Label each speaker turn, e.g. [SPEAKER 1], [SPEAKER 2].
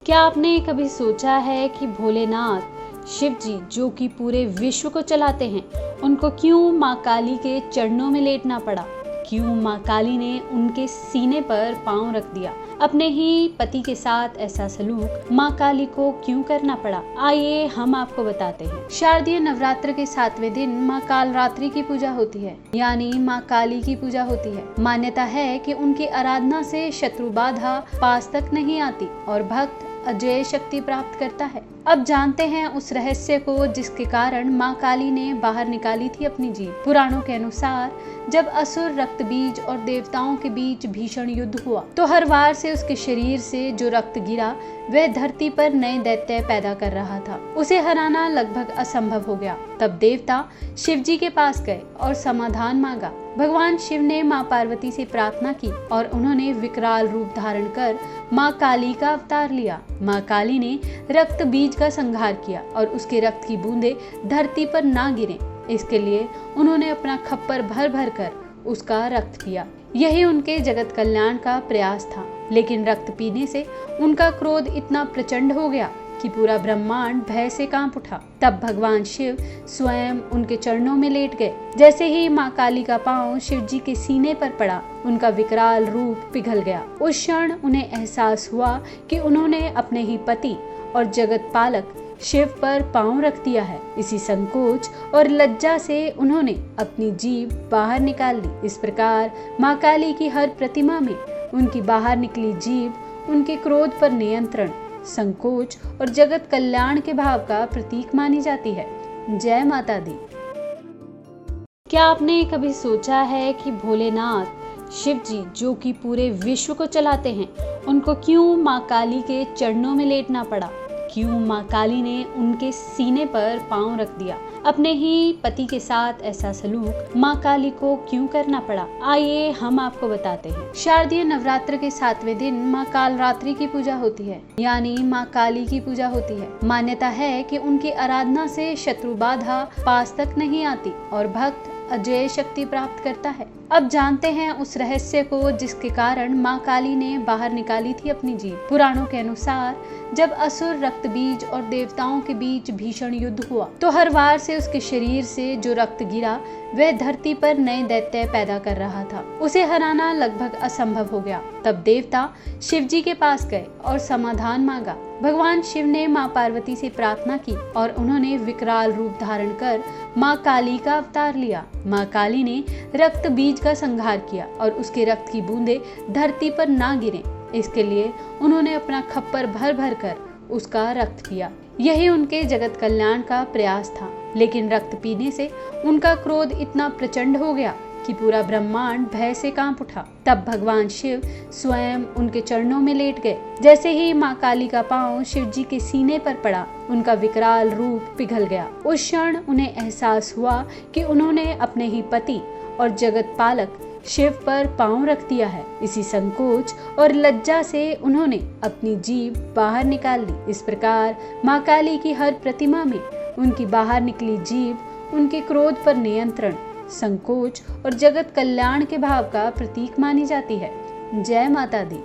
[SPEAKER 1] क्या आपने कभी सोचा है कि भोलेनाथ शिव जी जो कि पूरे विश्व को चलाते हैं, उनको क्यों माँ काली के चरणों में लेटना पड़ा? क्यों माँ काली ने उनके सीने पर पांव रख दिया? अपने ही पति के साथ ऐसा सलूक माँ काली को क्यों करना पड़ा? आइए हम आपको बताते हैं। शारदीय नवरात्र के 7वें दिन माँ कालरात्रि की पूजा होती है, यानी माँ काली की पूजा होती है। मान्यता है कि उनकी आराधना से शत्रु बाधा पास तक नहीं आती और भक्त अजय शक्ति प्राप्त करता है। अब जानते हैं उस रहस्य को जिसके कारण माँ काली ने बाहर निकाली थी अपनी जीभ। पुराणों के अनुसार जब असुर रक्त बीज और देवताओं के बीच भीषण युद्ध हुआ तो हर वार से उसके शरीर से जो रक्त गिरा वह धरती पर नए दैत्य पैदा कर रहा था। उसे हराना लगभग असंभव हो गया। तब देवता शिव जी के पास गए और समाधान मांगा। भगवान शिव ने माँ पार्वती से प्रार्थना की और उन्होंने विकराल रूप धारण कर माँ काली का अवतार लिया। माँ काली ने रक्त बीज का संहार किया और उसके रक्त की बूंदें धरती पर ना गिरें, इसके लिए उन्होंने अपना खप्पर भर भर कर उसका रक्त पिया। यही उनके जगत कल्याण का प्रयास था। लेकिन रक्त पीने से उनका क्रोध इतना प्रचंड हो गया कि पूरा ब्रह्मांड भय से कांप उठा। तब भगवान शिव स्वयं उनके चरणों में लेट गए। जैसे ही माँ काली का पांव शिव जी के सीने पर पड़ा, उनका विकराल रूप पिघल गया। उस क्षण उन्हें एहसास हुआ कि उन्होंने अपने ही पति और जगत पालक शिव पर पांव रख दिया है। इसी संकोच और लज्जा से उन्होंने अपनी जीभ बाहर निकाल ली। इस प्रकार माँ काली की हर प्रतिमा में उनकी बाहर निकली जीभ उनके क्रोध पर नियंत्रण, संकोच और जगत कल्याण के भाव का प्रतीक मानी जाती है। जय माता दी। क्या आपने कभी सोचा है कि भोलेनाथ शिव जी जो कि पूरे विश्व को चलाते हैं, उनको क्यों माँ काली के चरणों में लेटना पड़ा? क्यों माँ काली ने उनके सीने पर पांव रख दिया? अपने ही पति के साथ ऐसा सलूक माँ काली को क्यों करना पड़ा? आइए हम आपको बताते हैं। शारदीय नवरात्र के 7वें दिन माँ कालरात्रि की पूजा होती है, यानी माँ काली की पूजा होती है। मान्यता है कि उनकी आराधना से शत्रु बाधा पास तक नहीं आती और भक्त अजय शक्ति प्राप्त करता है। अब जानते हैं उस रहस्य को जिसके कारण माँ काली ने बाहर निकाली थी अपनी जीभ। पुराणों के अनुसार जब असुर रक्त बीज और देवताओं के बीच भीषण युद्ध हुआ तो हर वार से उसके शरीर से जो रक्त गिरा वह धरती पर नए दैत्य पैदा कर रहा था। उसे हराना लगभग असंभव हो गया। तब देवता शिव जी के पास गए और समाधान मांगा। भगवान शिव ने माँ पार्वती से प्रार्थना की और उन्होंने विकराल रूप धारण कर माँ काली का अवतार लिया। माँ काली ने रक्त बीज का संहार किया और उसके रक्त की बूंदें धरती पर ना गिरें, इसके लिए उन्होंने अपना खप्पर भर भर कर उसका रक्त पिया। यही उनके जगत कल्याण का प्रयास था। लेकिन रक्त पीने से उनका क्रोध इतना प्रचंड हो गया कि पूरा ब्रह्मांड भय से कांप उठा। तब भगवान शिव स्वयं उनके चरणों में लेट गए। जैसे ही माँ काली का पांव शिव जी के सीने पर पड़ा, उनका विकराल रूप पिघल गया। उस क्षण उन्हें एहसास हुआ कि उन्होंने अपने ही पति और जगत पालक शिव पर पांव रख दिया है। इसी संकोच और लज्जा से उन्होंने अपनी जीभ बाहर निकाल ली। इस प्रकार माँ काली की हर प्रतिमा में उनकी बाहर निकली जीभ उनके क्रोध पर नियंत्रण, संकोच और जगत कल्याण के भाव का प्रतीक मानी जाती है। जय माता दी।